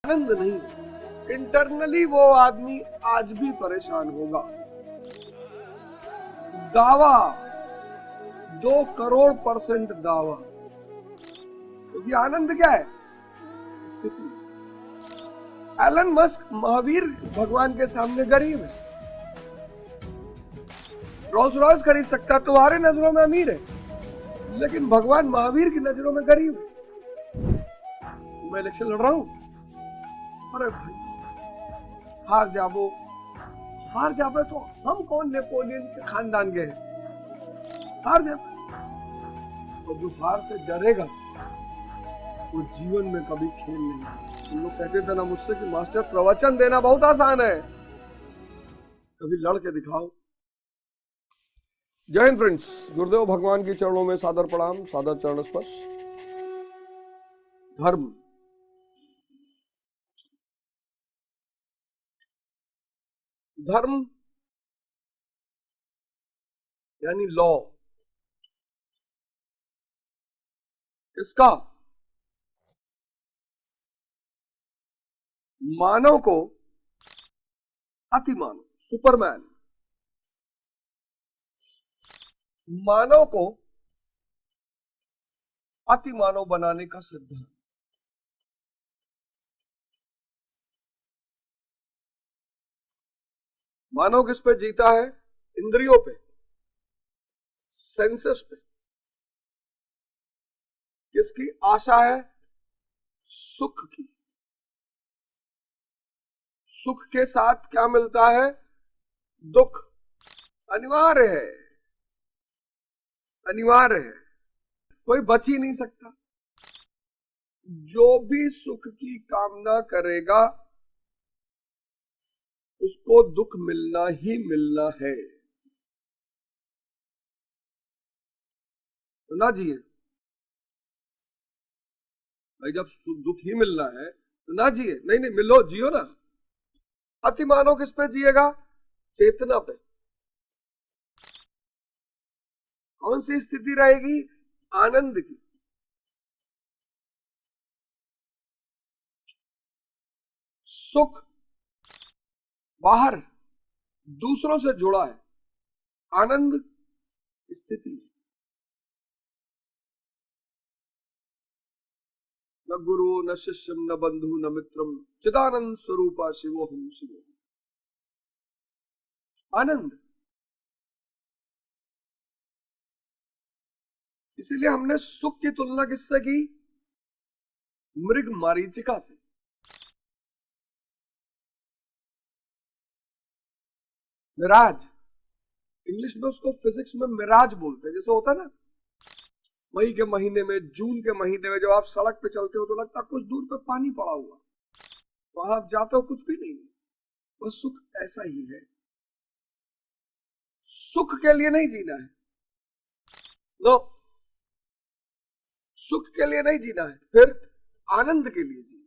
आनंद नहीं, इंटरनली वो आदमी आज भी परेशान होगा। दावा 2 करोड़% दावा, क्योंकि आनंद क्या है? स्थिति। एलन मस्क महावीर भगवान के सामने गरीब है, रोल्स रॉयस खरीद सकता, तुम्हारे नजरों में अमीर है, लेकिन भगवान महावीर की नजरों में गरीब है। मैं इलेक्शन लड़ रहा हूं, अरे भाई हार जाबो तो हम कौन नेपोलियन के खानदान के हैं? हार जाबो तो जो हार से डरेगा वो जीवन में कभी खेल नहीं। तुम लोग कहते थे ना मुझसे कि मास्टर प्रवचन देना बहुत आसान है, कभी लड़ के दिखाओ। जय हिंद फ्रेंड्स, गुरुदेव भगवान के चरणों में सादर प्रणाम, सादर चरण स्पर्श। धर्म, धर्म यानी लॉ, किसका? मानव को अति मानव, सुपरमैन, मानव को अति मानव बनाने का सिद्धांत। मानव किस पे जीता है? इंद्रियों पे, सेंसेस पे। किसकी आशा है? सुख की। सुख के साथ क्या मिलता है? दुख। अनिवार्य है, अनिवार्य है, कोई बच ही नहीं सकता। जो भी सुख की कामना करेगा उसको दुख मिलना ही मिलना है। तो ना जिए भाई, जब दुख ही मिलना है तो ना जिए। नहीं नहीं, मिलो, जियो ना। अति मानव किस पे जिएगा? चेतना पे। कौन सी स्थिति रहेगी? आनंद की। सुख बाहर दूसरों से जुड़ा है, आनंद स्थिति। न गुरु न शिष्यम न बंधु न मित्रम, चिदानंद स्वरूपा शिवोहम शिवोहम। आनंद। इसीलिए हमने सुख की तुलना किससे की? मृग मारीचिका से। मिराज, इंग्लिश में उसको फिजिक्स में मिराज बोलते हैं। जैसे होता है ना, मई के महीने में, जून के महीने में जब आप सड़क पे चलते हो तो लगता है कुछ दूर पे पानी पड़ा हुआ, वहां आप जाते हो कुछ भी नहीं। बस सुख ऐसा ही है। सुख के लिए नहीं जीना है, नो, सुख के लिए नहीं जीना है, फिर आनंद के लिए जीना।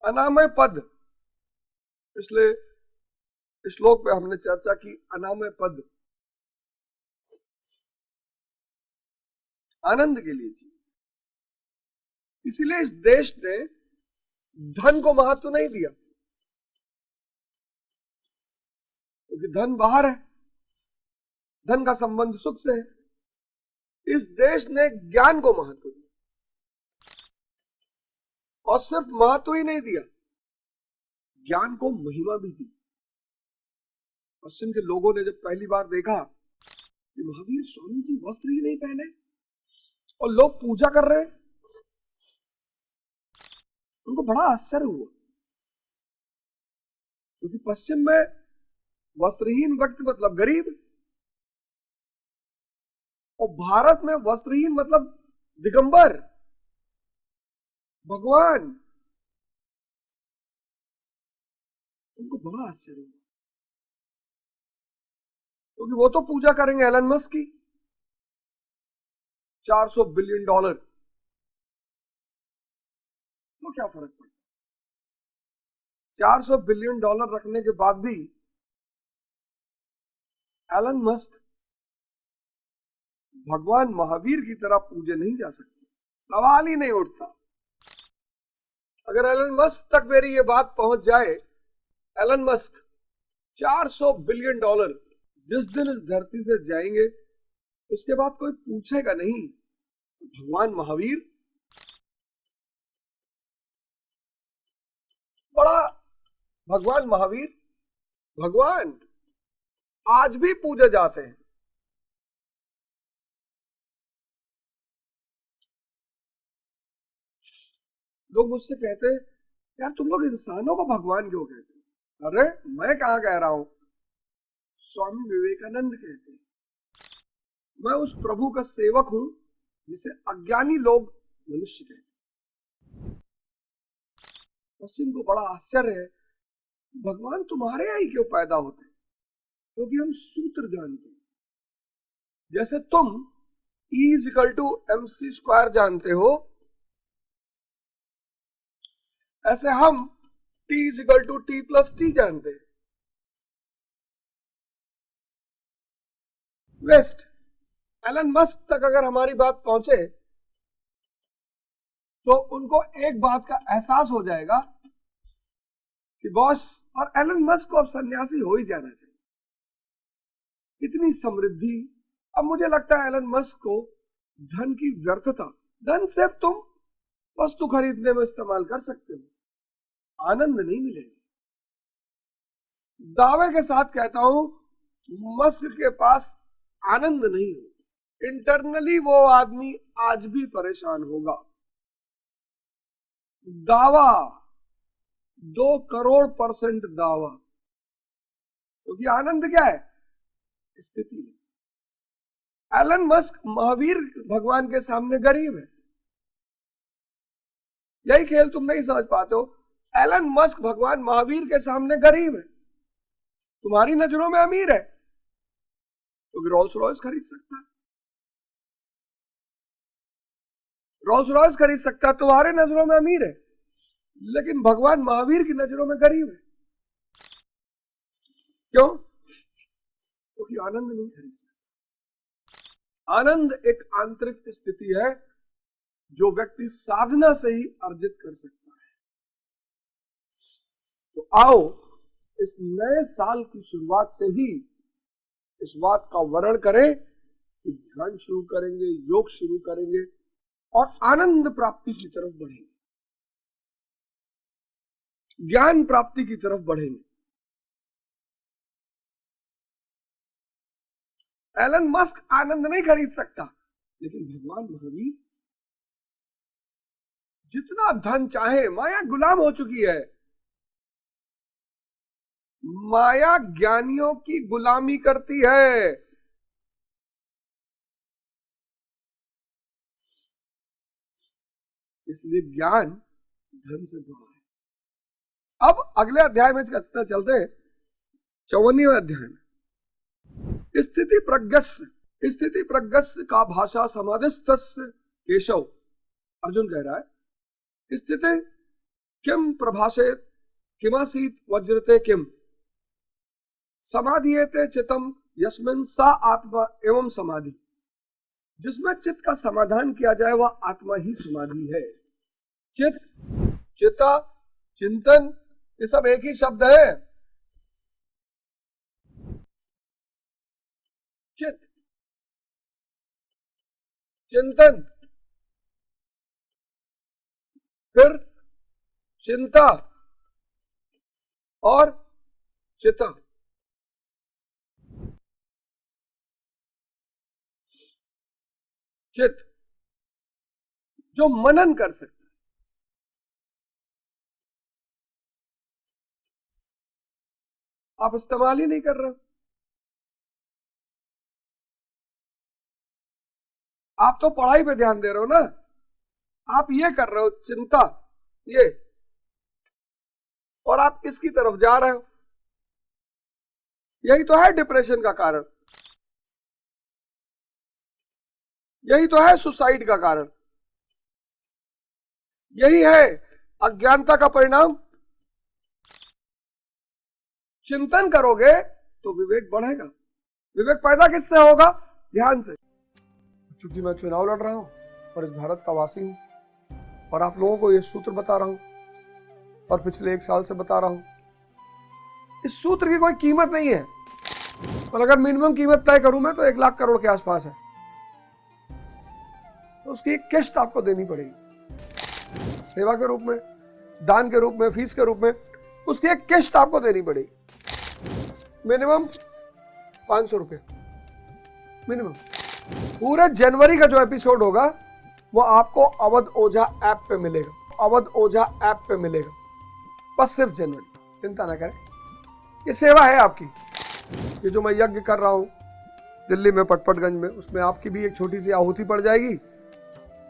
अनामय पद, पिछले श्लोक पे हमने चर्चा की। अनामय पद आनंद के लिए जीना। इसीलिए इस देश ने धन को महत्व नहीं दिया, क्योंकि धन बाहर है, धन का संबंध सुख से है। इस देश ने ज्ञान को महत्व दिया, और सिर्फ महत्व ही नहीं दिया, ज्ञान को महिमा भी दी। पश्चिम के लोगों ने जब पहली बार देखा कि महावीर स्वामी जी वस्त्र ही नहीं पहने और लोग पूजा कर रहे हैं, उनको बड़ा आश्चर्य हुआ। क्योंकि पश्चिम में वस्त्रहीन व्यक्ति मतलब गरीब, और भारत में वस्त्रहीन मतलब दिगंबर, भगवान। उनको बड़ा आश्चर्य हुआ, क्योंकि वो तो पूजा करेंगे एलन मस्क की, $400 बिलियन, तो क्या फर्क पड़ता? $400 बिलियन रखने के बाद भी एलन मस्क भगवान महावीर की तरह पूजे नहीं जा सकते। सवाल ही नहीं उठता। अगर एलन मस्क तक मेरी ये बात पहुंच जाए, एलन मस्क 400 बिलियन डॉलर जिस दिन इस धरती से जाएंगे उसके बाद कोई पूछेगा नहीं भगवान महावीर बड़ा, भगवान महावीर भगवान आज भी पूजे जाते हैं। लोग मुझसे कहते हैं यार तुम लोग इंसानों को भगवान क्यों कहते हैं? अरे मैं कहां कह रहा हूं, स्वामी विवेकानंद कहते हैं मैं उस प्रभु का सेवक हूं जिसे अज्ञानी लोग मनुष्य कहते हैं। पश्चिम को बड़ा आश्चर्य है, भगवान तुम्हारे यहाँ ही क्यों पैदा होते हैं? क्योंकि हम सूत्र जानते हैं। जैसे तुम E = mc² जानते हो, ऐसे हम T = t+t जानते हैं। वेस्ट एलन मस्क तक अगर हमारी बात पहुंचे तो उनको एक बात का एहसास हो जाएगा कि बॉस और एलन मस्क को अब सन्यासी हो ही जाना चाहिए। इतनी समृद्धि, अब मुझे लगता है एलन मस्क को धन की व्यर्थता, धन सिर्फ तुम वस्तु खरीदने में इस्तेमाल कर सकते हो, आनंद नहीं मिलेगा। दावे के साथ कहता हूं मस्क के पास आनंद नहीं हो, इंटरनली वो आदमी आज भी परेशान होगा। दावा 2 करोड़% दावा, क्योंकि आनंद क्या है? स्थिति है। एलन मस्क महावीर भगवान के सामने गरीब है। यही खेल तुम नहीं समझ पाते हो। एलन मस्क भगवान महावीर के सामने गरीब है, तुम्हारी नजरों में अमीर है क्योंकि रोल्स रॉयस खरीद सकता है। रोल्स रॉयस खरीद सकता है, तुम्हारे नजरों में अमीर है, लेकिन भगवान महावीर की नजरों में गरीब है। क्यों? क्योंकि आनंद नहीं खरीद सकता। आनंद एक आंतरिक स्थिति है जो व्यक्ति साधना से ही अर्जित कर सकता है। तो आओ इस नए साल की शुरुआत से ही इस बात का वर्णन करें कि ध्यान शुरू करेंगे, योग शुरू करेंगे और आनंद प्राप्ति की तरफ बढ़ेंगे, ज्ञान प्राप्ति की तरफ बढ़ेंगे। एलन मस्क आनंद नहीं खरीद सकता, लेकिन भगवान महावीर जितना धन चाहे, माया गुलाम हो चुकी है। माया ज्ञानियों की गुलामी करती है। इसलिए ज्ञान धन से बड़ा है। अब अगले अध्याय में चलते हैं, 54वें अध्याय में। स्थिति प्रज्ञस्य का भाषा समाधिस्थस्य केशव। अर्जुन कह रहा है स्थिति किम प्रभाषेत किमासीत वज्रते किम समाधियते चितम यस्मिन् सा आत्मा एवं समाधि। जिसमें चित्त का समाधान किया जाए वह आत्मा ही समाधि है। चित्त, चिता, चिंतन, ये सब एक ही शब्द है। चित्त, चिंतन, फिर चिंता और चिता। चित्त जो मनन कर सकता है, आप इस्तेमाल ही नहीं कर रहे हो। आप तो पढ़ाई पे ध्यान दे रहे हो ना, आप ये कर रहे हो चिंता, ये, और आप इसकी तरफ जा रहे हो। यही तो है डिप्रेशन का कारण, यही तो है सुसाइड का कारण, यही है अज्ञानता का परिणाम। चिंतन करोगे तो विवेक बढ़ेगा। विवेक पैदा किससे होगा? ध्यान से। क्योंकि मैं चुनाव लड़ रहा हूं, और इस भारत का वासी हूँ और आप लोगों को ये सूत्र बता रहा हूँ और पिछले 1 साल से बता रहा हूँ। इस सूत्र की कोई कीमत नहीं है, और अगर मिनिमम कीमत तय करूं मैं तो 1 लाख करोड़ के आसपास है, तो उसकी एक किस्त आपको देनी पड़ेगी, सेवा के रूप में, दान के रूप में, फीस के रूप में, उसकी एक किस्त आपको देनी पड़ेगी। मिनिमम 500 रुपये मिनिमम। पूरे जनवरी का जो एपिसोड होगा वो आपको अवध ओझा ऐप पे मिलेगा, अवध ओझा ऐप पे मिलेगा, बस सिर्फ जनवरी। चिंता ना करें, ये सेवा है आपकी। ये जो मैं यज्ञ कर रहा हूँ दिल्ली में पटपटगंज में, उसमें आपकी भी एक छोटी सी आहुति पड़ जाएगी,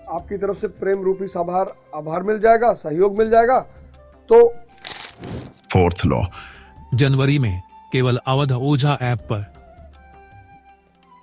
आपकी तरफ से प्रेम रूपी आभार मिल जाएगा, सहयोग मिल जाएगा। तो 4th लॉ जनवरी में केवल अवध ओझा ऐप पर